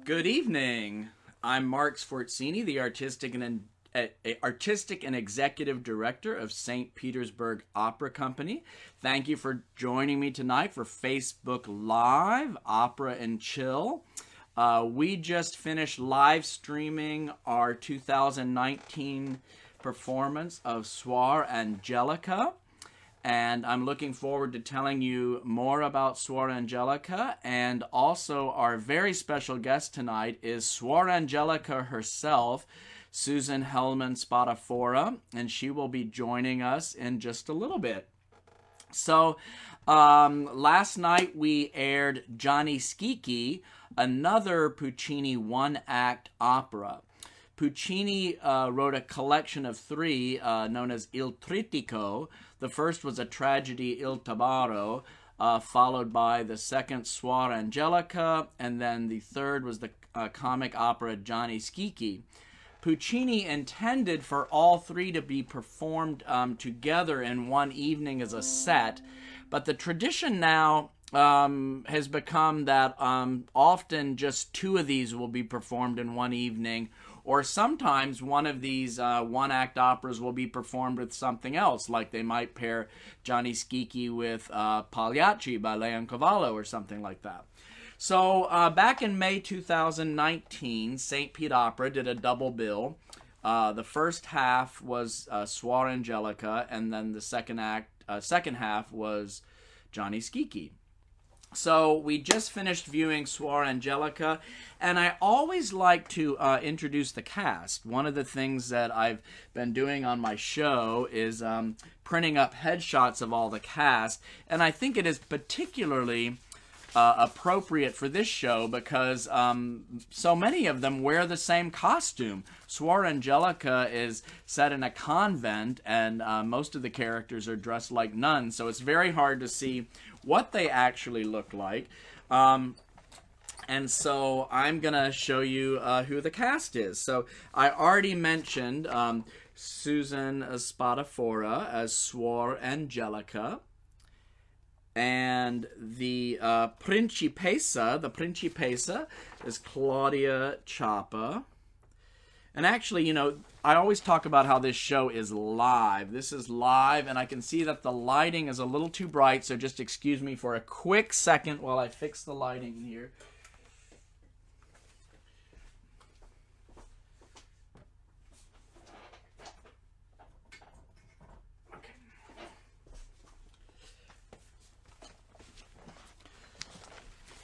Good evening. I'm Mark Sforzini, the artistic and executive director of St. Petersburg Opera Company. Thank you for joining me tonight for Facebook Live Opera and Chill. We just finished live streaming our 2019 performance of Suor Angelica. And I'm looking forward to telling you more about Suor Angelica. And also, our very special guest tonight is Suor Angelica herself, Susan Hellman Spadafora, and she will be joining us in just a little bit. So, last night we aired Gianni Schicchi, another Puccini one-act opera. Puccini wrote a collection of three known as Il Trittico. The first was a tragedy, Il Tabarro, followed by the second, Suor Angelica, and then the third was the comic opera Gianni Schicchi. Puccini intended for all three to be performed together in one evening as a set, but the tradition now has become that often just two of these will be performed in one evening, or sometimes one of these one-act operas will be performed with something else, like they might pair Gianni Schicchi with Pagliacci by Leoncavallo or something like that. So back in May 2019, St. Pete Opera did a double bill. The first half was Suor Angelica, and then the second half was Gianni Schicchi. So we just finished viewing Suor Angelica, and I always like to introduce the cast. One of the things that I've been doing on my show is printing up headshots of all the cast, and I think it is particularly appropriate for this show because so many of them wear the same costume. Suor Angelica is set in a convent, and most of the characters are dressed like nuns, so it's very hard to see what they actually look like. And so I'm going to show you who the cast is. So I already mentioned Susan Spadafora as Suor Angelica. And the Principessa is Claudia Chapa. And actually, I always talk about how this show is live. This is live, and I can see that the lighting is a little too bright, so just excuse me for a quick second while I fix the lighting here.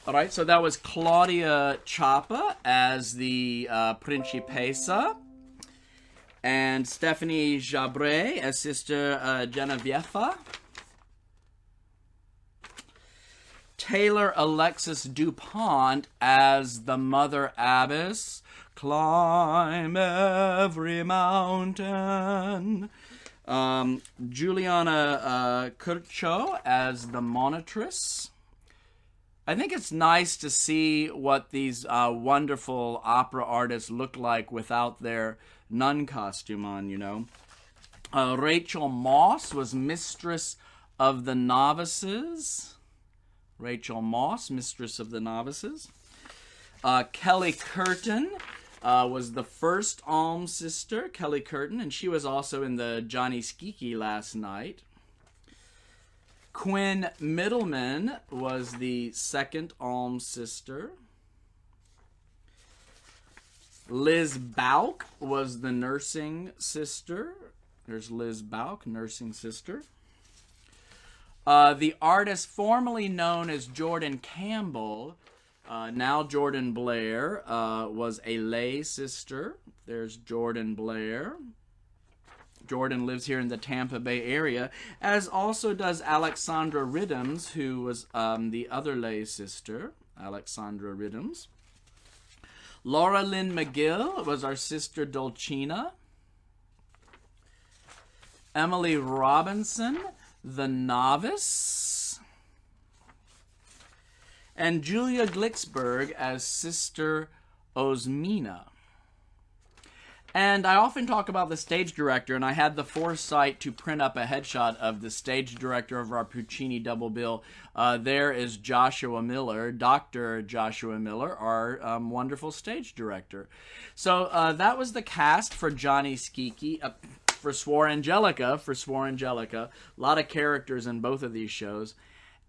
All right, so that was Claudia Chapa as the Principessa, and Stephanie Jabret as Sister Genevieve. Taylor Alexis DuPont as the Mother Abbess. Climb every mountain. Juliana Curcio as the Monitress. I think it's nice to see what these wonderful opera artists look like without their nun costume on, Rachel Moss was Mistress of the Novices. Rachel Moss, Mistress of the Novices. Kelly Curtin was the first alms sister, Kelly Curtin, and she was also in the Gianni Schicchi last night. Quinn Middleman was the second alms sister. Liz Bauk was the nursing sister. There's Liz Bauk, nursing sister. The artist formerly known as Jordan Campbell, now Jordan Blair, was a lay sister. There's Jordan Blair. Jordan lives here in the Tampa Bay area, as also does Alexandra Riddims, who was the other lay sister, Alexandra Riddims. Laura Lynn McGill was our sister Dulcina. Emily Robinson, the novice. And Julia Glicksberg as Sister Osmina. And I often talk about the stage director, and I had the foresight to print up a headshot of the stage director of our Puccini double bill. There is Joshua Miller, Dr. Joshua Miller, our wonderful stage director. So that was the cast for Johnny Skiki. For Swore Angelica, a lot of characters in both of these shows.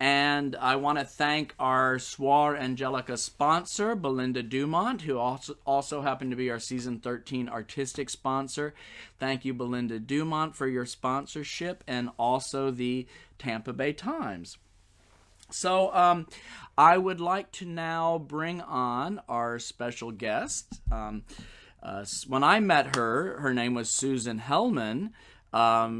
And I want to thank our Soir Angelica sponsor, Belinda Dumont, who also happened to be our Season 13 artistic sponsor. Thank you, Belinda Dumont, for your sponsorship, and also the Tampa Bay Times. So I would like to now bring on our special guest. When I met her, her name was Susan Hellman.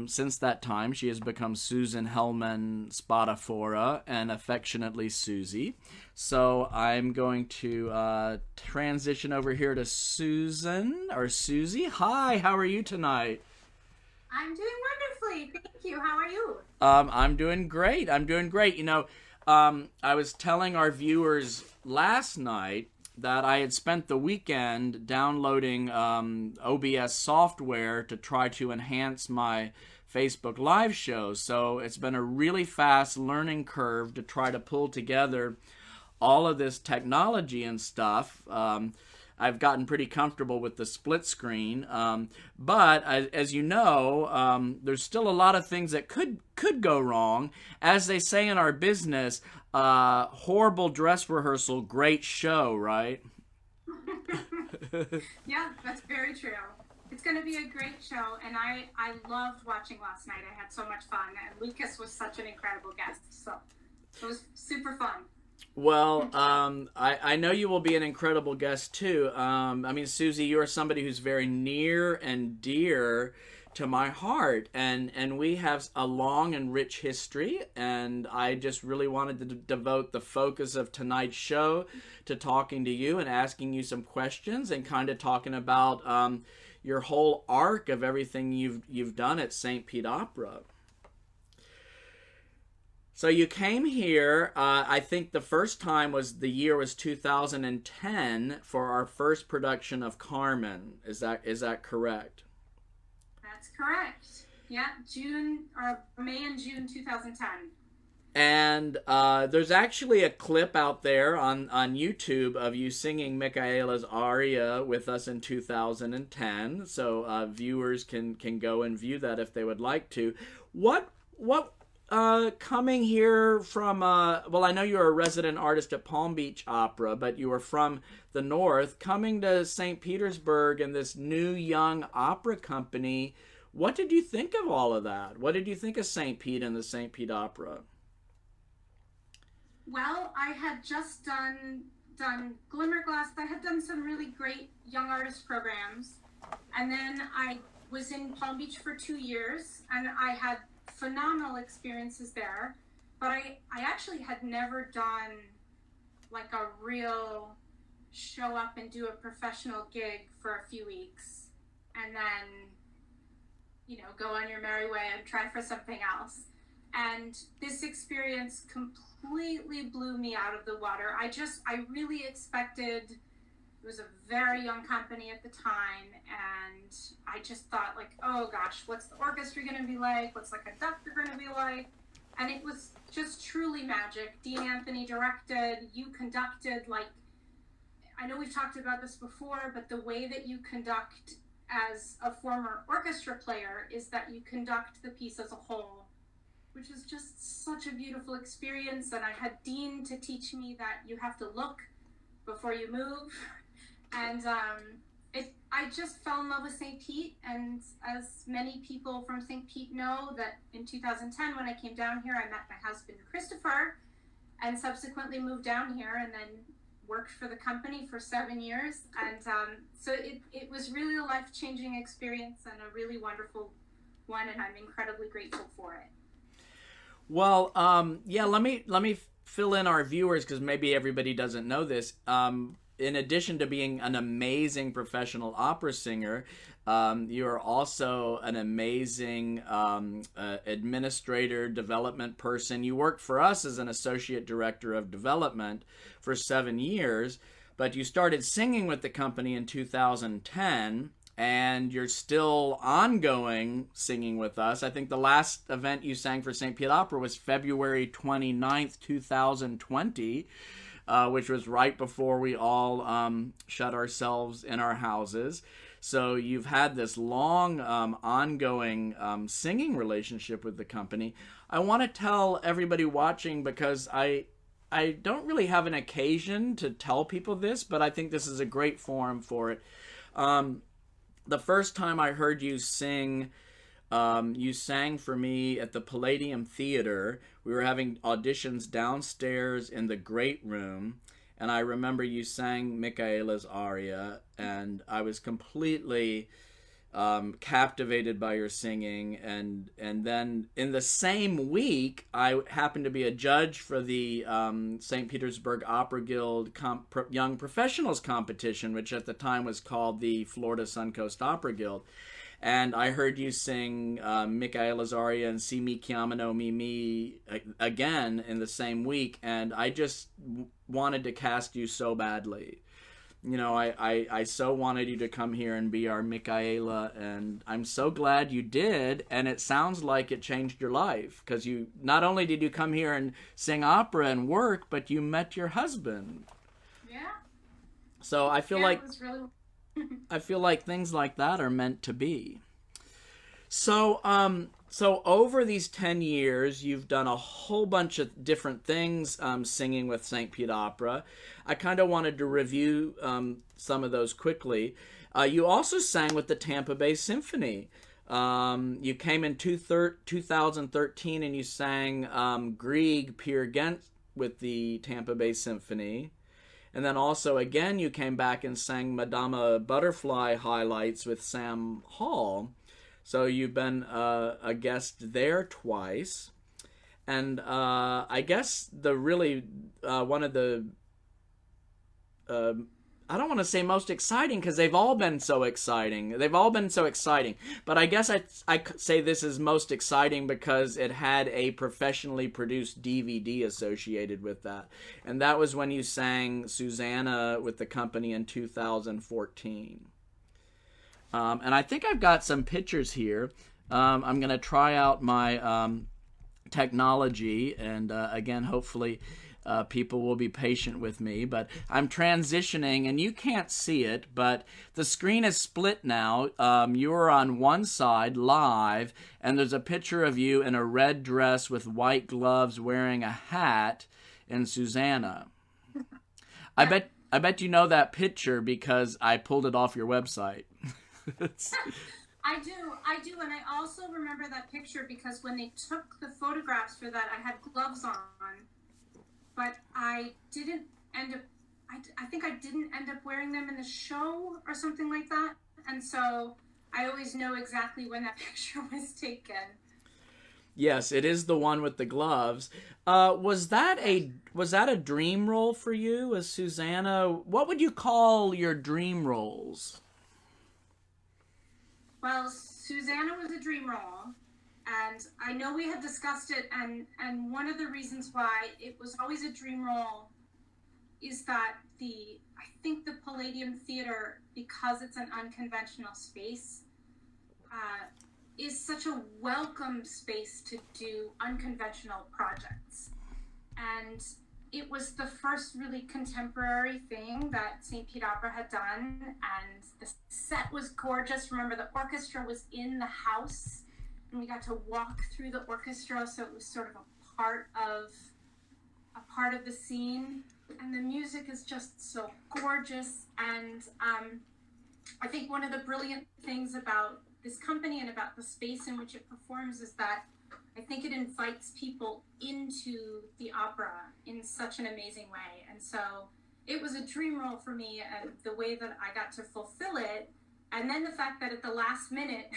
Since that time, she has become Susan Hellman Spadafora and affectionately Susie. So I'm going to transition over here to Susan, or Susie. Hi, how are you tonight? I'm doing wonderfully. Thank you. How are you? I'm doing great. You know, I was telling our viewers last night that I had spent the weekend downloading OBS software to try to enhance my Facebook Live shows. So it's been a really fast learning curve to try to pull together all of this technology and stuff. I've gotten pretty comfortable with the split screen, but as you know, there's still a lot of things that could go wrong. As they say in our business, horrible dress rehearsal, great show, right? Yeah, that's very true. It's going to be a great show, and I loved watching last night. I had so much fun, and Lucas was such an incredible guest, so it was super fun. Well, I know you will be an incredible guest too. I mean, Susie, you are somebody who's very near and dear to my heart, and we have a long and rich history, and I just really wanted to devote the focus of tonight's show to talking to you and asking you some questions and kind of talking about your whole arc of everything you've done at St. Pete Opera. So you came here, I think the first time the year was 2010 for our first production of Carmen. Is that correct? That's correct. Yeah, May and June 2010. And there's actually a clip out there on YouTube of you singing Michaela's aria with us in 2010. So viewers can go and view that if they would like to. What coming here from, well, I know you're a resident artist at Palm Beach Opera, but you are from the North, coming to St. Petersburg and this new young opera company. What did you think of all of that? What did you think of St. Pete and the St. Pete Opera? Well, I had just done Glimmerglass. I had done some really great young artist programs, and then I was in Palm Beach for 2 years, and I had phenomenal experiences there, but I actually had never done like a real show up and do a professional gig for a few weeks and then, go on your merry way and try for something else. And this experience completely blew me out of the water. I really expected, it was a very young company at the time, and I just thought, like, oh gosh, what's the orchestra going to be like? What's the conductor going to be like? And it was just truly magic. Dean Anthony directed, you conducted, like, I know we've talked about this before, but the way that you conduct as a former orchestra player is that you conduct the piece as a whole, which is just such a beautiful experience. And I had Dean to teach me that you have to look before you move. And I just fell in love with St. Pete, and as many people from St. Pete know, that in 2010 when I came down here, I met my husband Christopher, and subsequently moved down here and then worked for the company for 7 years. And so it was really a life-changing experience and a really wonderful one, and I'm incredibly grateful for it. Well, yeah, let me fill in our viewers, because maybe everybody doesn't know this. In addition to being an amazing professional opera singer, you are also an amazing administrator, development person. You worked for us as an associate director of development for 7 years, but you started singing with the company in 2010, and you're still ongoing singing with us. I think the last event you sang for St. Pete Opera was February 29th, 2020, which was right before we all shut ourselves in our houses. So you've had this long, ongoing singing relationship with the company. I want to tell everybody watching, because I don't really have an occasion to tell people this, but I think this is a great forum for it. The first time I heard you sing, you sang for me at the Palladium Theater. We were having auditions downstairs in the Great Room, and I remember you sang Michaela's aria, and I was completely captivated by your singing. And then in the same week, I happened to be a judge for the St. Petersburg Opera Guild Young Professionals Competition, which at the time was called the Florida Suncoast Opera Guild. And I heard you sing Michaela's aria and Si mi chiamano Mimi again in the same week, and I just wanted to cast you so badly. You know, I so wanted you to come here and be our Michaela, and I'm so glad you did, and it sounds like it changed your life, because you not only did you come here and sing opera and work, but you met your husband. Yeah. So I feel It was really... I feel like things like that are meant to be. So over these 10 years, you've done a whole bunch of different things singing with St. Pete Opera. I kind of wanted to review some of those quickly. You also sang with the Tampa Bay Symphony. You came in 2013 and you sang Grieg Peer Gynt with the Tampa Bay Symphony. And then also, again, you came back and sang Madama Butterfly highlights with Sam Hall. So you've been a guest there twice. And I guess the really, one of the, I don't want to say most exciting, because they've all been so exciting. But I guess I say this is most exciting because it had a professionally produced DVD associated with that. And that was when you sang Susanna with the company in 2014. And I think I've got some pictures here. I'm going to try out my technology, and again, hopefully people will be patient with me, but I'm transitioning and you can't see it, but the screen is split now. You're on one side live, and there's a picture of you in a red dress with white gloves wearing a hat in Susanna. I bet you know that picture because I pulled it off your website. I do, and I also remember that picture because when they took the photographs for that, I had gloves on, but I didn't end up, I think I didn't end up wearing them in the show or something like that, and so I always know exactly when that picture was taken. Yes, it is the one with the gloves. Was that a dream role for you as Susanna? What would you call your dream roles? Well, Susanna was a dream role, and I know we had discussed it, and one of the reasons why it was always a dream role is that I think the Palladium Theater, because it's an unconventional space, is such a welcome space to do unconventional projects. And it was the first really contemporary thing that St. Pete Opera had done, and the set was gorgeous. Remember, the orchestra was in the house, and we got to walk through the orchestra, so it was sort of a part of the scene. And the music is just so gorgeous. And I think one of the brilliant things about this company and about the space in which it performs is that I think it invites people into the opera in such an amazing way. And so it was a dream role for me, and the way that I got to fulfill it. And then the fact that at the last minute,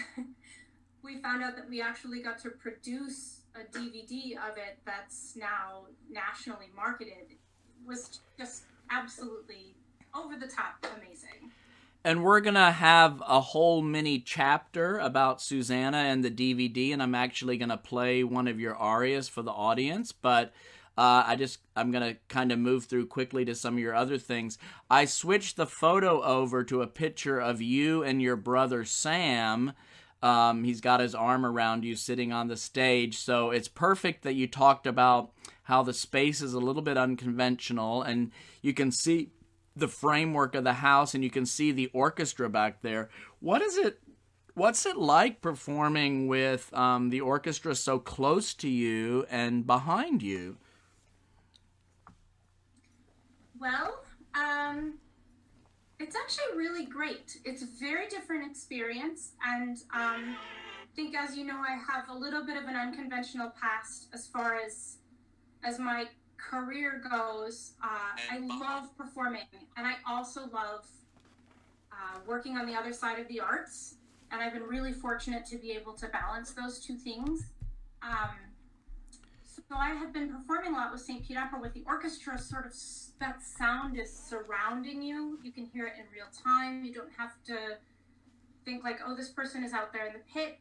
we found out that we actually got to produce a DVD of it that's now nationally marketed was just absolutely over the top amazing. And we're going to have a whole mini chapter about Susanna and the DVD, and I'm actually going to play one of your arias for the audience. But I'm gonna kind of move through quickly to some of your other things. I switched the photo over to a picture of you and your brother Sam. He's got his arm around you sitting on the stage. So it's perfect that you talked about how the space is a little bit unconventional, and you can see the framework of the house and you can see the orchestra back there. What's it like performing with the orchestra so close to you and behind you? Well, it's actually really great. It's a very different experience, and I think, as you know, I have a little bit of an unconventional past as far as my career goes. I love performing, and I also love working on the other side of the arts. And I've been really fortunate to be able to balance those two things. Um, so I have been performing a lot with St. Pete Opera with the orchestra. Sort of that sound is surrounding you. You can hear it in real time. You don't have to think like, oh, this person is out there in the pit.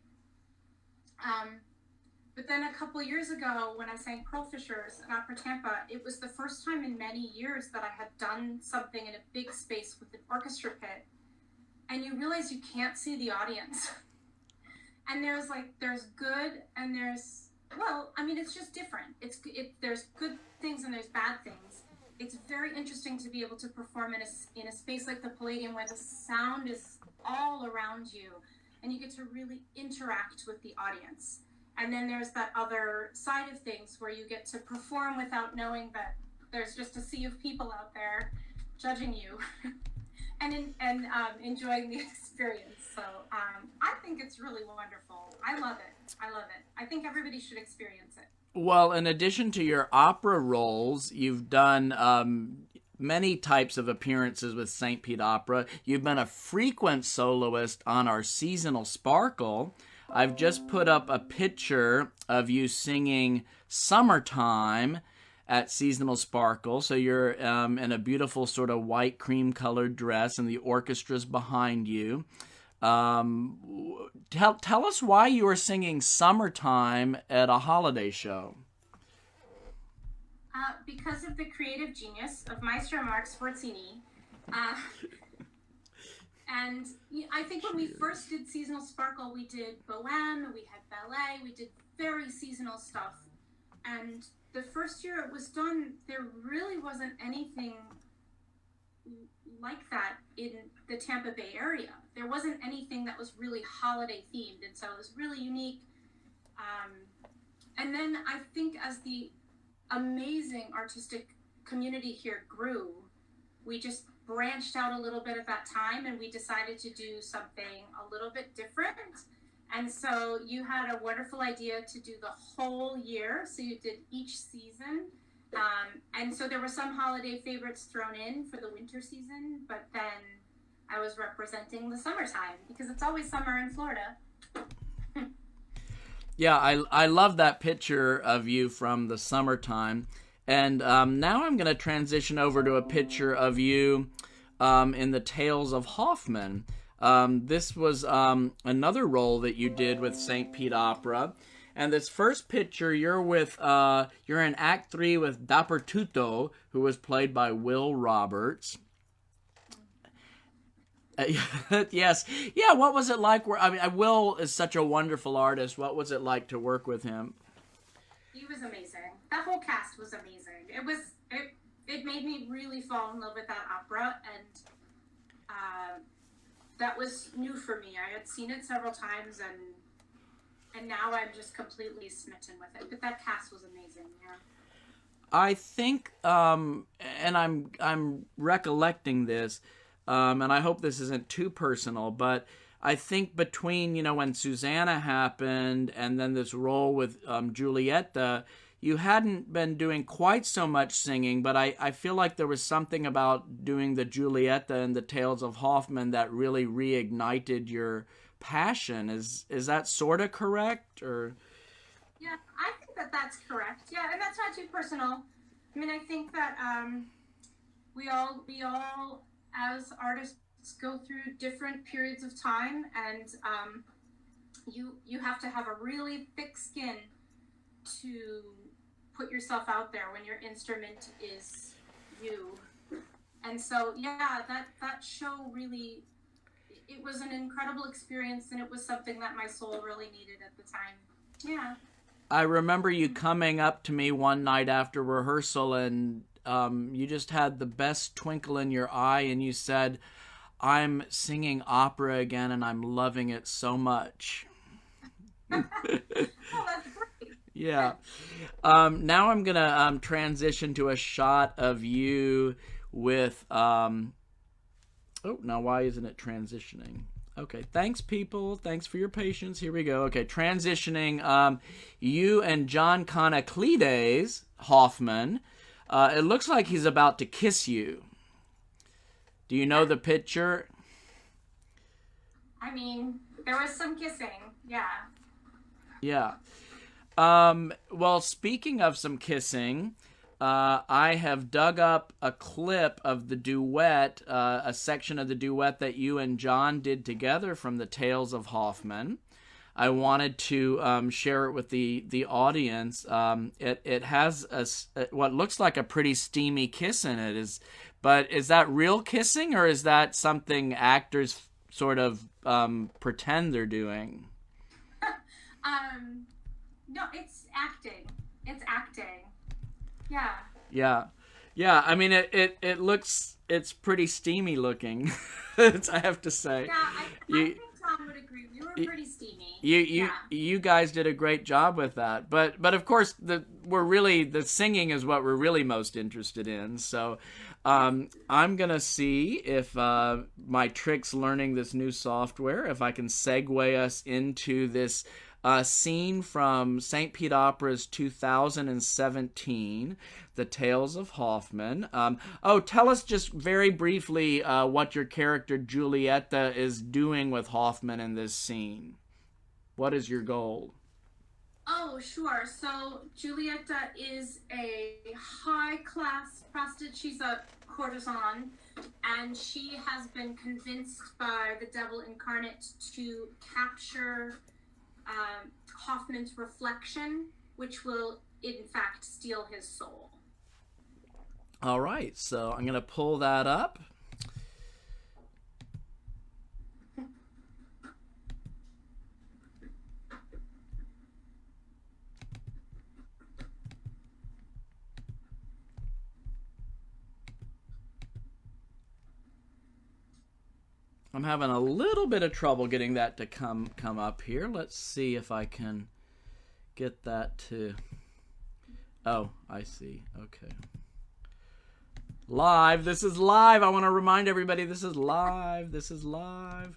But then a couple years ago, when I sang Pearl Fishers at Opera Tampa, it was the first time in many years that I had done something in a big space with an orchestra pit. And you realize you can't see the audience. And there's good and there's, well, I mean, it's just different. There's good things and there's bad things. It's very interesting to be able to perform in a space like the Palladium where the sound is all around you and you get to really interact with the audience. And then there's that other side of things where you get to perform without knowing that there's just a sea of people out there judging you and enjoying the experience. So I think it's really wonderful. I love it. I think everybody should experience it. Well, in addition to your opera roles, you've done many types of appearances with St. Pete Opera. You've been a frequent soloist on our seasonal Sparkle. I've just put up a picture of you singing Summertime at Seasonal Sparkle. So you're in a beautiful sort of white cream colored dress and the orchestra's behind you. Tell us why you were singing Summertime at a holiday show. Because of the creative genius of Maestro Mark Sforzini. And I think when we first did Seasonal Sparkle, we did Bohème, we had ballet, we did very seasonal stuff. And the first year it was done, there really wasn't anything like that in the Tampa Bay area. There wasn't anything that was really holiday themed, and so it was really unique. And then I think as the amazing artistic community here grew, we just branched out a little bit at that time and we decided to do something a little bit different. And so you had a wonderful idea to do the whole year. So you did each season. And so there were some holiday favorites thrown in for the winter season, but then I was representing the summertime because it's always summer in Florida. Yeah, I love that picture of you from the summertime. And now I'm going to transition over to a picture of you in the Tales of Hoffmann. This was another role that you did with St. Pete Opera. And this first picture, you're in Act 3 with Dappertutto, who was played by Will Roberts. Yes. Yeah, what was it like? Will is such a wonderful artist. What was it like to work with him? He was amazing. That whole cast was amazing. It made me really fall in love with that opera, and that was new for me. I had seen it several times, and now I'm just completely smitten with it. But that cast was amazing. Yeah. I think, and I'm recollecting this, and I hope this isn't too personal, but I think between, when Susanna happened and then this role with Giulietta, you hadn't been doing quite so much singing, but I feel like there was something about doing the Giulietta and the Tales of Hoffmann that really reignited your passion. Is that sort of correct? Or Yeah, I think that's correct. Yeah, and that's not too personal. I mean, I think that we all as artists go through different periods of time, and you have to have a really thick skin to put yourself out there when your instrument is you. And so, yeah, that show really, it was an incredible experience, and it was something that my soul really needed at the time. Yeah. I remember you coming up to me one night after rehearsal, and you just had the best twinkle in your eye, and you said, "I'm singing opera again, and I'm loving it so much." Oh, that's great. Yeah. Now I'm going to transition to a shot of you with... oh, now why isn't it transitioning? Okay, thanks, people. Thanks for your patience. Here we go. Okay, transitioning you and John Conaclides Hoffman. It looks like he's about to kiss you. Do you know the picture? I mean, there was some kissing. Yeah. Yeah. Well, speaking of some kissing, I have dug up a clip of the duet, a section of the duet that you and John did together from the Tales of Hoffman. I wanted to share it with the audience. It has what looks like a pretty steamy kiss in it. But is that real kissing, or is that something actors sort of pretend they're doing? No, it's acting. It's acting. Yeah. Yeah. I mean, it looks, it's pretty steamy looking. I have to say. Yeah, I think Tom would agree. We were pretty steamy. You guys did a great job with that. But of course, the singing is what we're really most interested in. So, I'm gonna see if my tricks learning this new software, if I can segue us into this scene from St. Pete Opera's 2017, The Tales of Hoffman. Tell us just very briefly what your character Giulietta is doing with Hoffman in this scene. What is your goal? Oh, sure. So Giulietta is a high-class prostitute. She's a courtesan, and she has been convinced by the devil incarnate to capture Hoffman's reflection, which will, in fact, steal his soul. All right, so I'm going to pull that up. I'm having a little bit of trouble getting that to come up here. Let's see if I can get that to... Oh, I see. Okay. Live. This is live. I want to remind everybody this is live. This is live.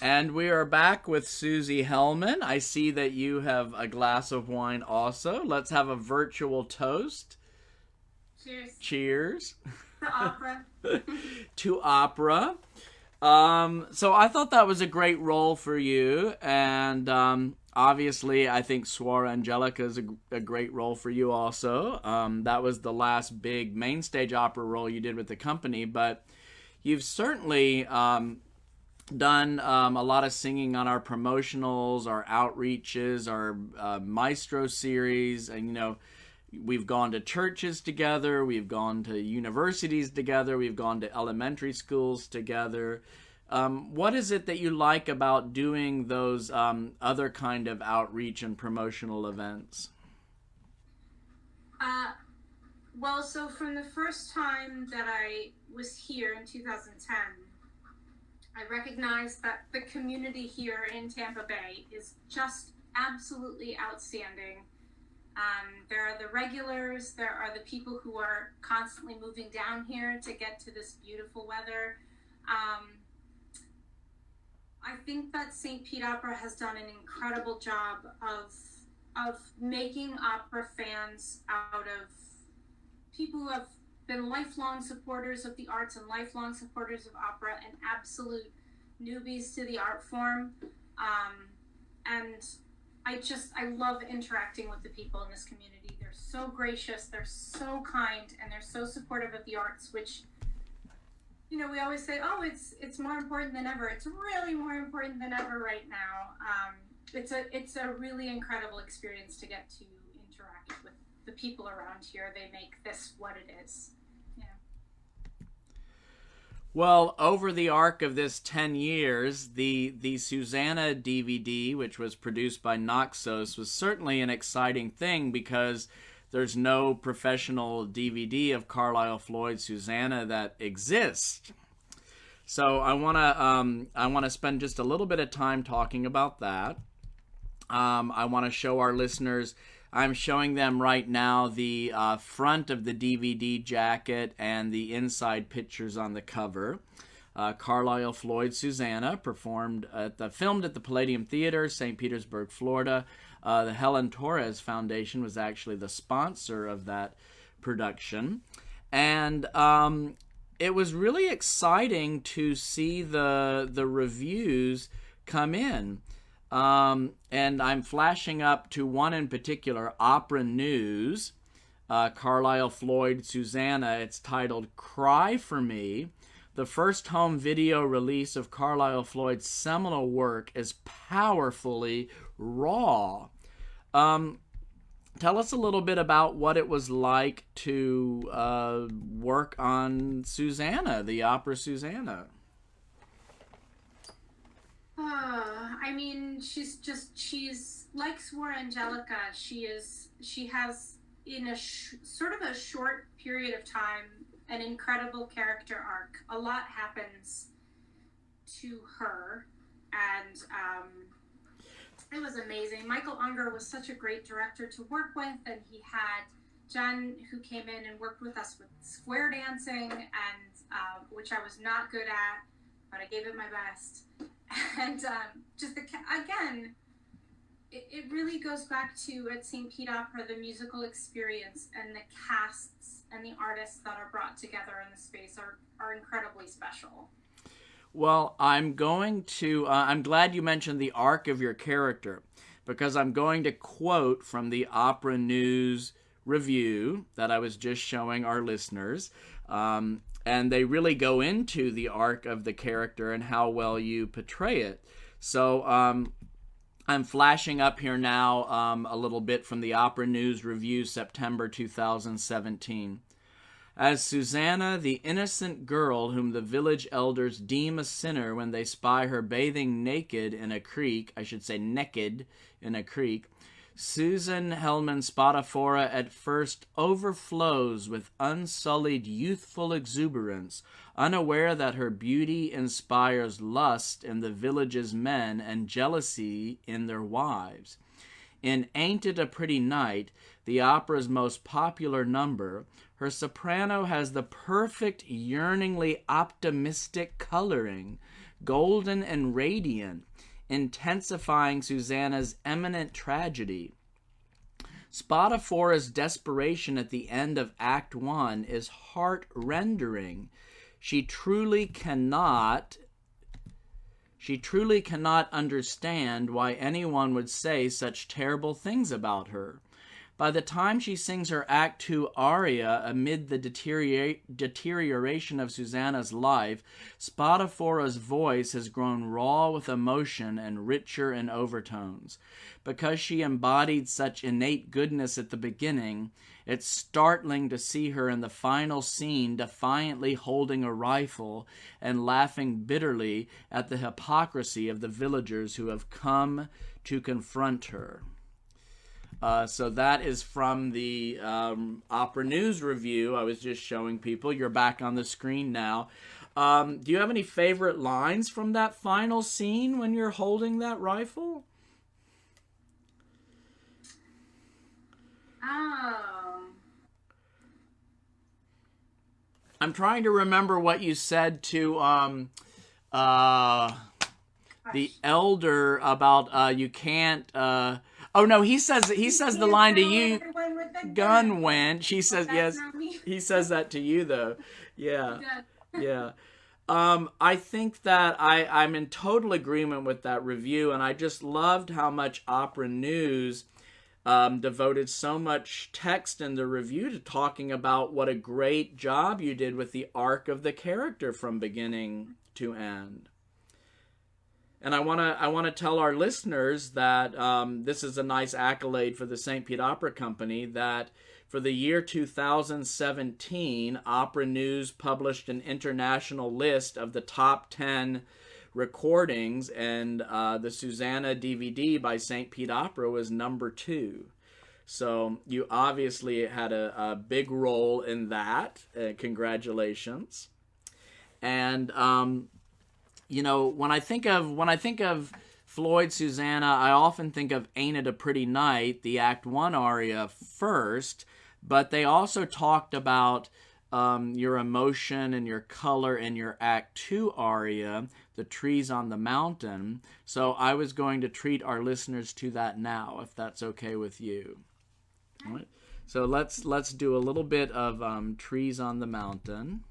And we are back with Susie Hellman. I see that you have a glass of wine also. Let's have a virtual toast. Cheers. Cheers. To opera. To opera. So I thought that was a great role for you. And obviously, I think Suor Angelica is a great role for you also. That was the last big main stage opera role you did with the company. But you've certainly done a lot of singing on our promotionals, our outreaches, our Maestro series, and, you know, we've gone to churches together, we've gone to universities together, we've gone to elementary schools together. What is it that you like about doing those other kind of outreach and promotional events? Well, so from the first time that I was here in 2010, I recognized that the community here in Tampa Bay is just absolutely outstanding. There are the regulars, there are the people who are constantly moving down here to get to this beautiful weather. I think that St. Pete Opera has done an incredible job of making opera fans out of people who have been lifelong supporters of the arts and lifelong supporters of opera and absolute newbies to the art form. And I love interacting with the people in this community. They're so gracious, they're so kind, and they're so supportive of the arts, which, you know, we always say, oh, it's more important than ever. It's really more important than ever right now. It's a really incredible experience to get to interact with the people around here. They make this what it is. Well, over the arc of this 10 years, the Susanna DVD, which was produced by Naxos, was certainly an exciting thing because there's no professional DVD of Carlisle Floyd's Susanna that exists. So I want to spend just a little bit of time talking about that. I want to show our listeners. I'm showing them right now the front of the DVD jacket and the inside pictures on the cover. Carlisle Floyd Susanna filmed at the Palladium Theater, St. Petersburg, Florida. The Helen Torres Foundation was actually the sponsor of that production. And it was really exciting to see the reviews come in. And I'm flashing up to one in particular, Opera News, Carlisle Floyd Susanna. It's titled Cry for Me. The first home video release of Carlisle Floyd's seminal work is powerfully raw. Tell us a little bit about what it was like to work on Susanna, the opera Susanna. I mean, she's like Suor Angelica. She has in a sort of a short period of time an incredible character arc. A lot happens to her, and it was amazing. Michael Unger was such a great director to work with, and he had Jen, who came in and worked with us with square dancing, and which I was not good at, but I gave it my best. And again, it really goes back to, at St. Pete Opera, the musical experience and the casts and the artists that are brought together in the space are incredibly special. Well, I'm glad you mentioned the arc of your character, because I'm going to quote from the Opera News review that I was just showing our listeners. And they really go into the arc of the character and how well you portray it. So I'm flashing up here now a little bit from the Opera News review, September 2017. As Susanna, the innocent girl whom the village elders deem a sinner when they spy her bathing naked in a creek, Susan Hellman Spadafora at first overflows with unsullied youthful exuberance, unaware that her beauty inspires lust in the village's men and jealousy in their wives. In Ain't It a Pretty Night, the opera's most popular number, her soprano has the perfect, yearningly optimistic coloring, golden and radiant, intensifying Susanna's imminent tragedy. Spatafora's desperation at the end of Act 1 is heart-rendering. She truly cannot understand why anyone would say such terrible things about her. By the time she sings her Act 2 aria amid the deterioration of Susanna's life, Spatafora's voice has grown raw with emotion and richer in overtones. Because she embodied such innate goodness at the beginning, it's startling to see her in the final scene defiantly holding a rifle and laughing bitterly at the hypocrisy of the villagers who have come to confront her. So that is from the Opera News review I was just showing people. You're back on the screen now. Do you have any favorite lines from that final scene when you're holding that rifle? I'm trying to remember what you said to the elder about you can't... Oh no, he says the line to you. Gun went. She says yes. He says that to you though. Yeah, yeah. I think that I'm in total agreement with that review, and I just loved how much Opera News devoted so much text in the review to talking about what a great job you did with the arc of the character from beginning to end. And I want to tell our listeners that this is a nice accolade for the St. Pete Opera Company, that for the year 2017, Opera News published an international list of the top 10 recordings, and the Susanna DVD by St. Pete Opera was number 2. So you obviously had a big role in that. Congratulations. And you know, when I think of Floyd Susanna, I often think of Ain't It a Pretty Night, the Act 1 aria first, but they also talked about your emotion and your color in your Act 2 aria, The Trees on the Mountain. So I was going to treat our listeners to that now, if that's okay with you. All right. So let's do a little bit of Trees on the Mountain.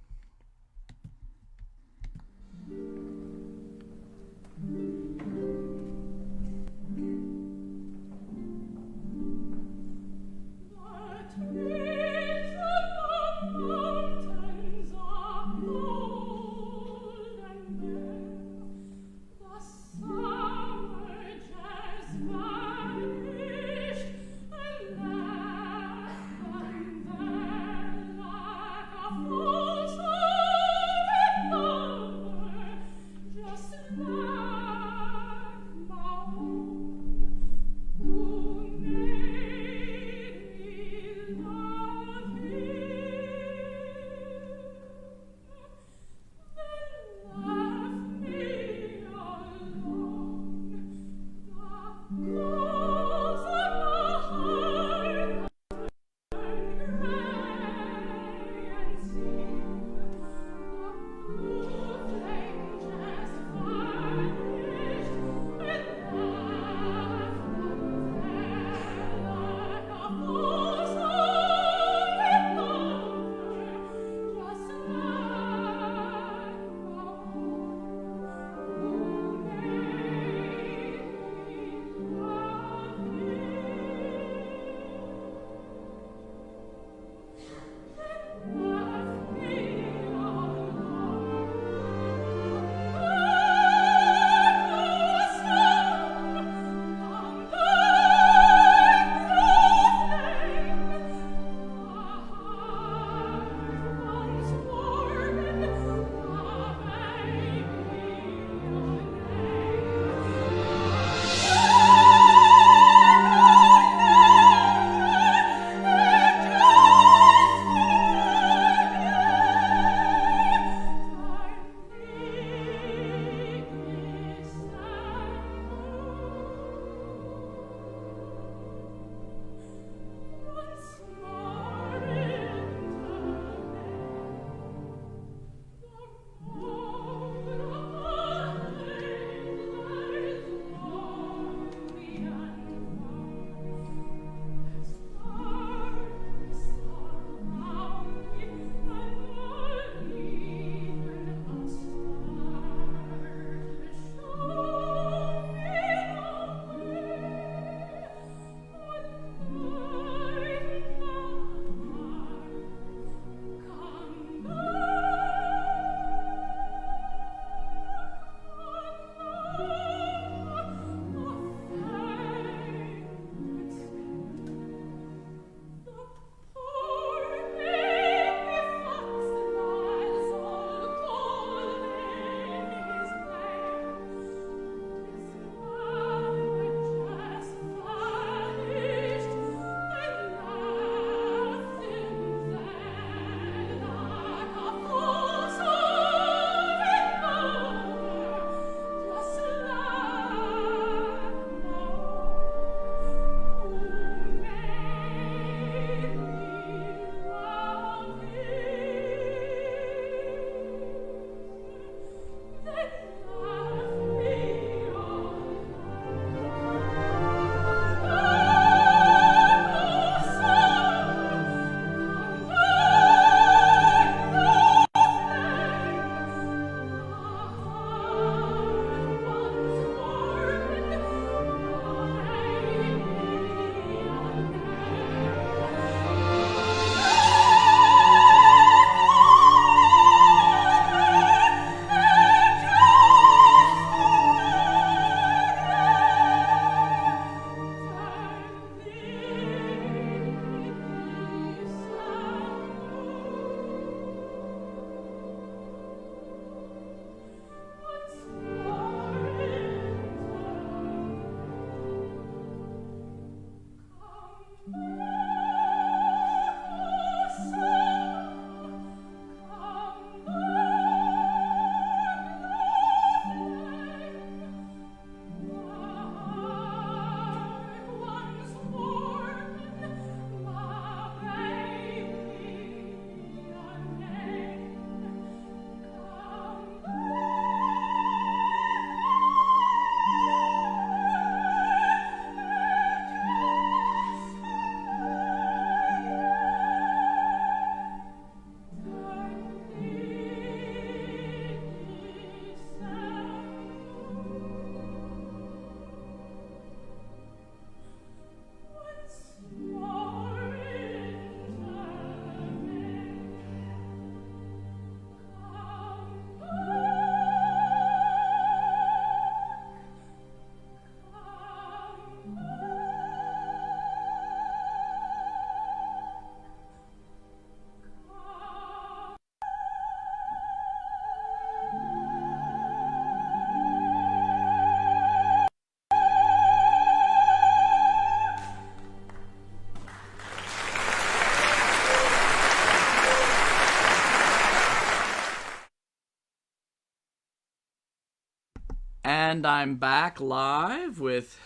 And I'm back live with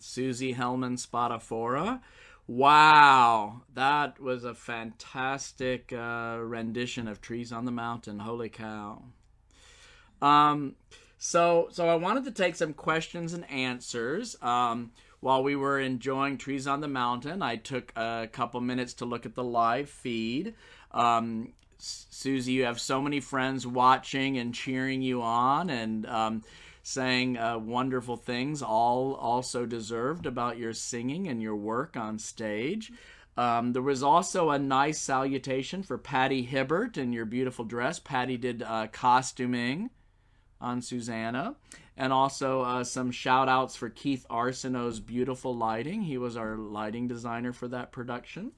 Susie Hellman Spadafora. Wow, that was a fantastic rendition of Trees on the Mountain. Holy cow. So I wanted to take some questions and answers. While we were enjoying Trees on the Mountain, I took a couple minutes to look at the live feed. Susie, you have so many friends watching and cheering you on and saying wonderful things, all also deserved, about your singing and your work on stage. There was also a nice salutation for Patty Hibbert in your beautiful dress. Patty did costuming on Susanna. And also some shout outs for Keith Arsenault's beautiful lighting. He was our lighting designer for that production.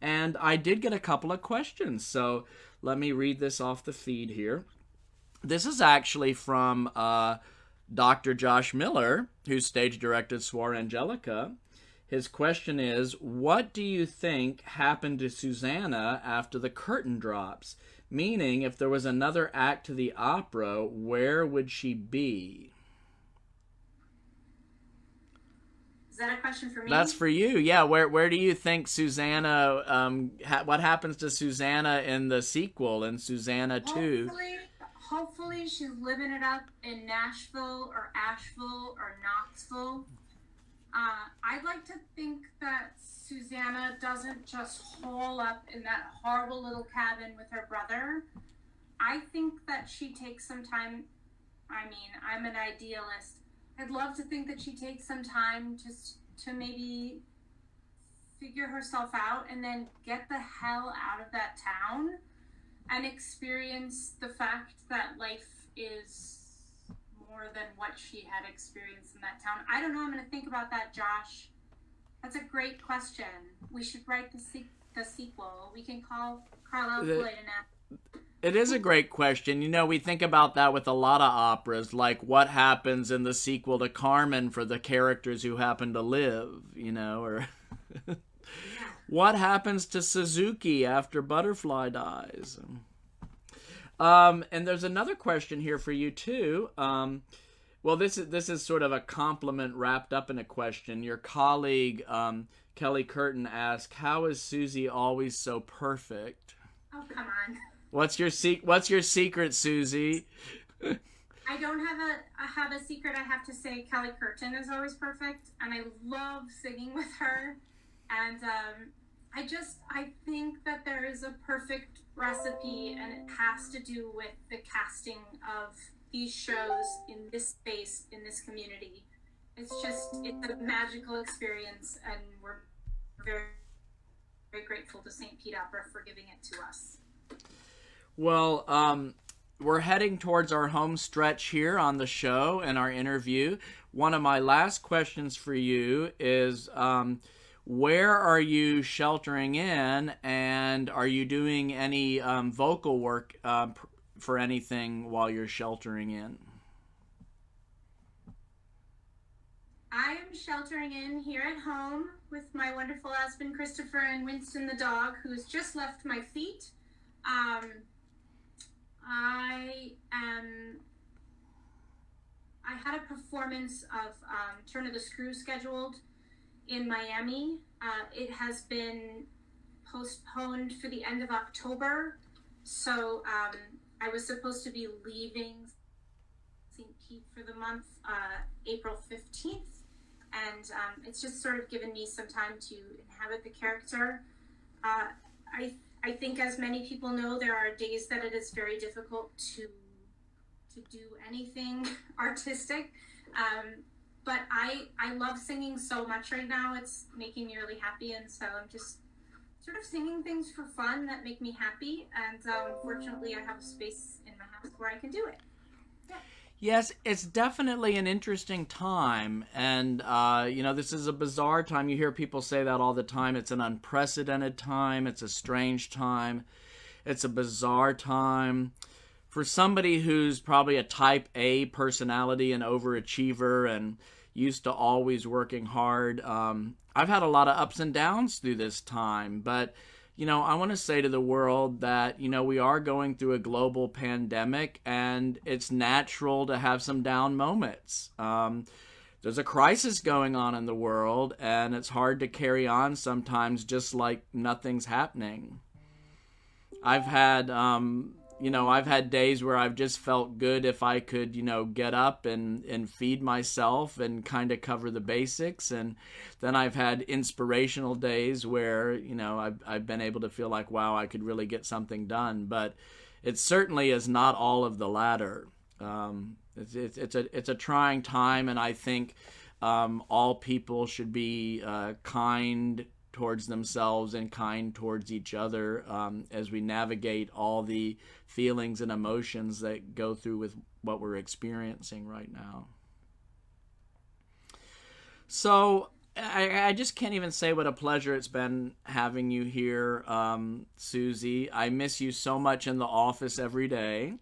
And I did get a couple of questions, so let me read this off the feed here. This is actually from Dr. Josh Miller, who stage directed Suor Angelica. His question is, what do you think happened to Susanna after the curtain drops? Meaning, if there was another act to the opera, where would she be? Is that a question for me? That's for you. Yeah, where do you think Susanna, what happens to Susanna in the sequel, in Susanna 2? Hopefully she's living it up in Nashville or Asheville or Knoxville. I'd like to think that Susanna doesn't just hole up in that horrible little cabin with her brother. I think that she takes some time. I mean, I'm an idealist. I'd love to think that she takes some time to maybe figure herself out and then get the hell out of that town and experience the fact that life is more than what she had experienced in that town. I don't know. I'm going to think about that, Josh. That's a great question. We should write the sequel. We can call Carlisle Floyd and ask. It is a great question. You know, we think about that with a lot of operas, like what happens in the sequel to Carmen for the characters who happen to live, you know, or what happens to Suzuki after Butterfly dies. And there's another question here for you, too. Well, this is sort of a compliment wrapped up in a question. Your colleague, Kelly Curtin, asked, how is Susie always so perfect? Oh, come on. What's your secret, Susie? I don't have a secret. I have to say Kelly Curtin is always perfect, and I love singing with her. And I think that there is a perfect recipe, and it has to do with the casting of these shows in this space, in this community. It's a magical experience, and we're very, very grateful to St. Pete Opera for giving it to us. Well, we're heading towards our home stretch here on the show and our interview. One of my last questions for you is, where are you sheltering in, and are you doing any vocal work for anything while you're sheltering in? I am sheltering in here at home with my wonderful husband Christopher and Winston the dog, who's just left my feet. I had a performance of Turn of the Screw scheduled in Miami. It has been postponed for the end of October, so I was supposed to be leaving St. Pete for the month, April 15th, and it's just sort of given me some time to inhabit the character. I think, as many people know, there are days that it is very difficult to do anything artistic. But I love singing so much right now. It's making me really happy. And so I'm just sort of singing things for fun that make me happy. And fortunately, I have a space in my house where I can do it. Yeah. Yes, it's definitely an interesting time. And, this is a bizarre time. You hear people say that all the time. It's an unprecedented time. It's a strange time. It's a bizarre time. For somebody who's probably a type A personality and overachiever and used to always working hard, I've had a lot of ups and downs through this time. But I want to say to the world that, we are going through a global pandemic, and it's natural to have some down moments. There's a crisis going on in the world, and it's hard to carry on sometimes just like nothing's happening. I've had, I've had days where I've just felt good if I could, get up and feed myself and kind of cover the basics. And then I've had inspirational days where, I've been able to feel like, wow, I could really get something done. But it certainly is not all of the latter. It's a trying time, and I think all people should be kind towards themselves and kind towards each other as we navigate all the feelings and emotions that go through with what we're experiencing right now. So I just can't even say what a pleasure it's been having you here, Susie. I miss you so much in the office every day.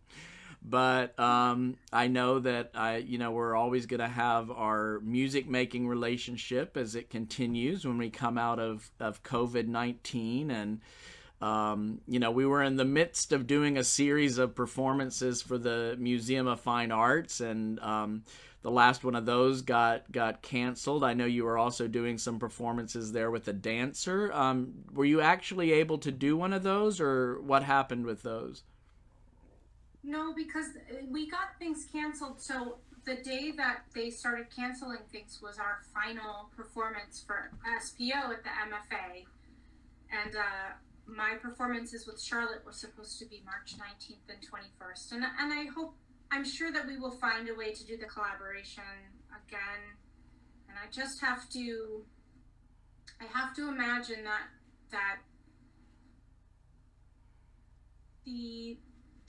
But I know that we're always going to have our music making relationship as it continues when we come out of COVID-19. And we were in the midst of doing a series of performances for the Museum of Fine Arts, and the last one of those got canceled. I know you were also doing some performances there with a dancer. Were you actually able to do one of those, or what happened with those? No, because we got things canceled. So the day that they started canceling things was our final performance for SPO at the MFA. And my performances with Charlotte were supposed to be March 19th and 21st. And I'm sure that we will find a way to do the collaboration again. And I just have to imagine that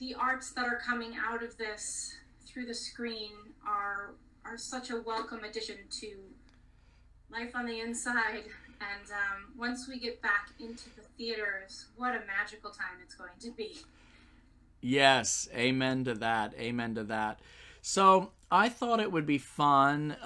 the arts that are coming out of this through the screen are such a welcome addition to life on the inside. And once we get back into the theaters, what a magical time it's going to be. Yes, amen to that. Amen to that. So I thought it would be fun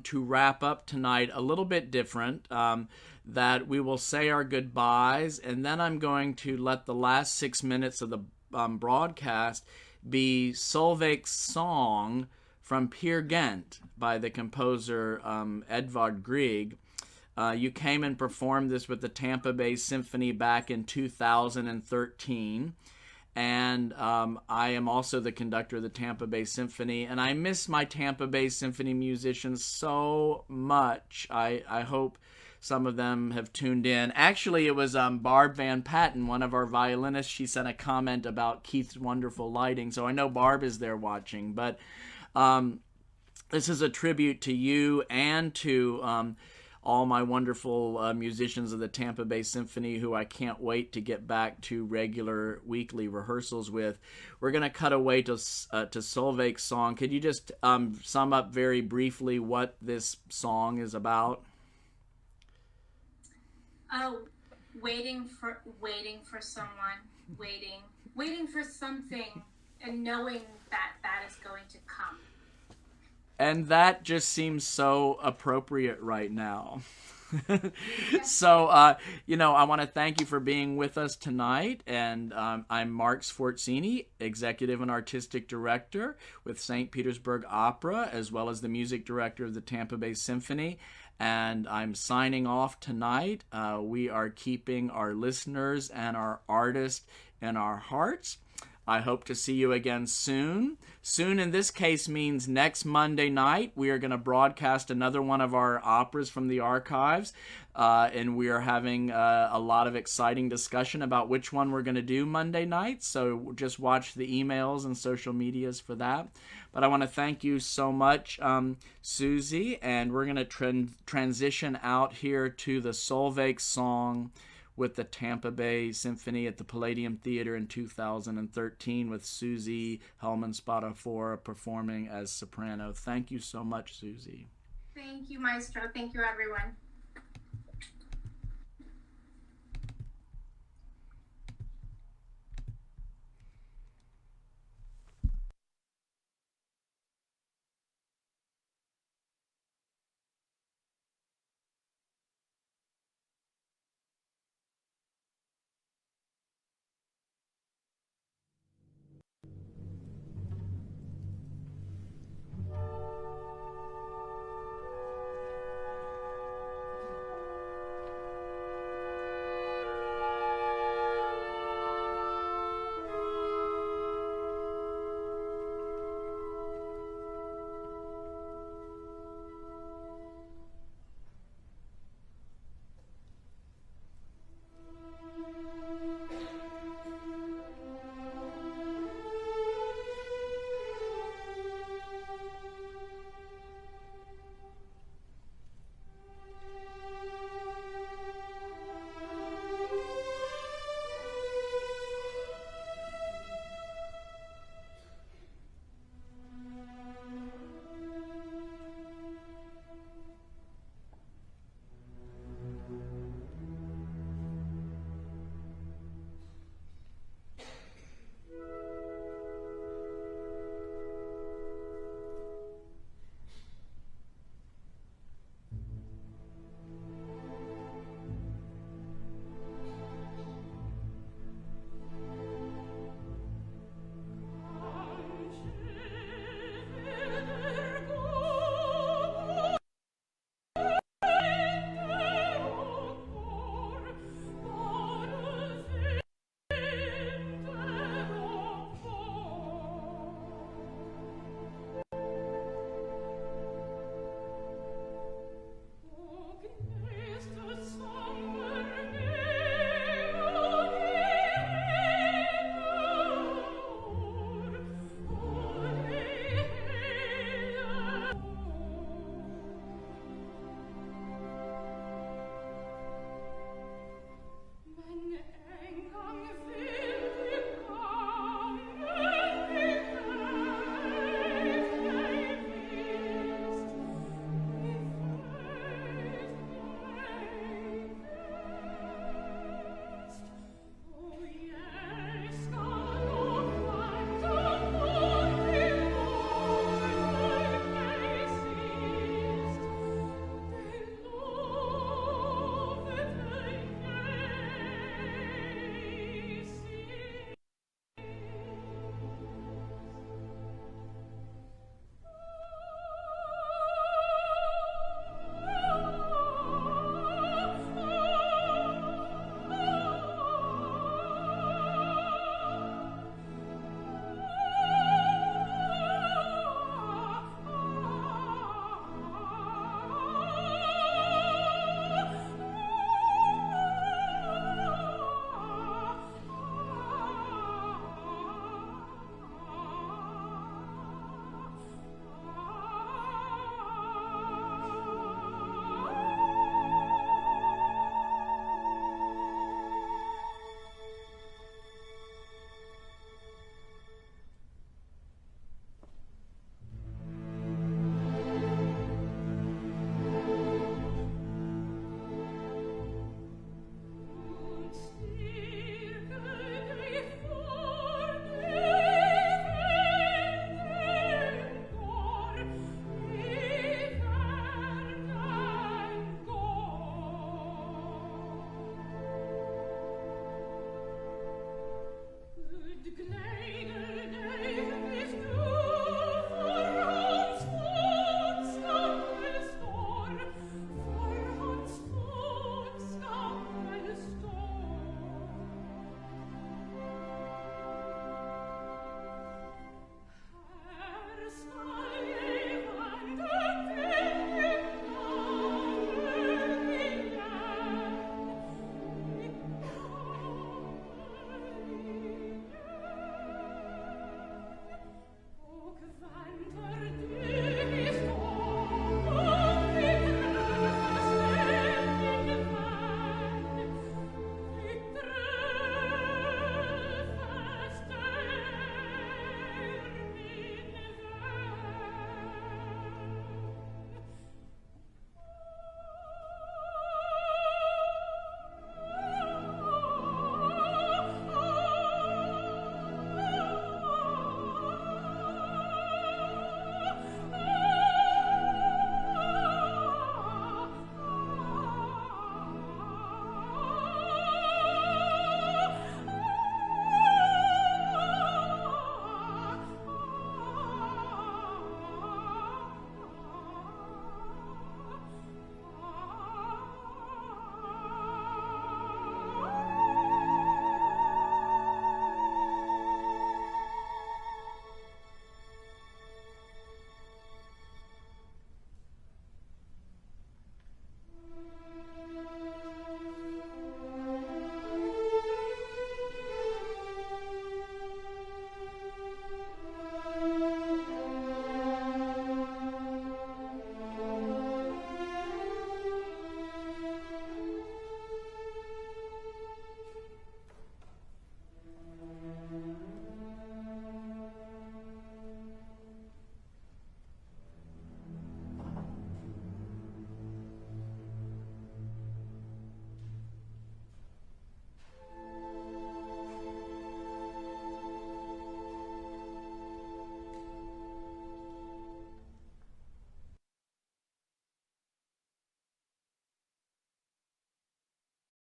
to wrap up tonight a little bit different, that we will say our goodbyes, and then I'm going to let the last 6 minutes of the broadcast be Solveig's song from Peer Gynt by the composer Edvard Grieg. You came and performed this with the Tampa Bay Symphony back in 2013. And I am also the conductor of the Tampa Bay Symphony, and I miss my Tampa Bay Symphony musicians so much. I hope some of them have tuned in. Actually, it was Barb Van Patten, one of our violinists. She sent a comment about Keith's wonderful lighting, so I know Barb is there watching. But this is a tribute to you and to all my wonderful musicians of the Tampa Bay Symphony, who I can't wait to get back to regular weekly rehearsals with. We're going to cut away to Solveig's song. Could you just sum up very briefly what this song is about? Oh, waiting for someone, waiting for something, and knowing that is going to come. And that just seems so appropriate right now. So, I want to thank you for being with us tonight. And I'm Mark Sforzini, Executive and Artistic Director with St. Petersburg Opera, as well as the Music Director of the Tampa Bay Symphony. And I'm signing off tonight. We are keeping our listeners and our artists in our hearts. I hope to see you again soon. Soon in this case means next Monday night. We are going to broadcast another one of our operas from the archives. And we are having a lot of exciting discussion about which one we're going to do Monday night. So just watch the emails and social medias for that. But I want to thank you so much, Susie. And we're going to transition out here to the Solveig song with the Tampa Bay Symphony at the Palladium Theater in 2013 with Susie Hellman-Spadafora performing as soprano. Thank you so much, Susie. Thank you, Maestro. Thank you, everyone.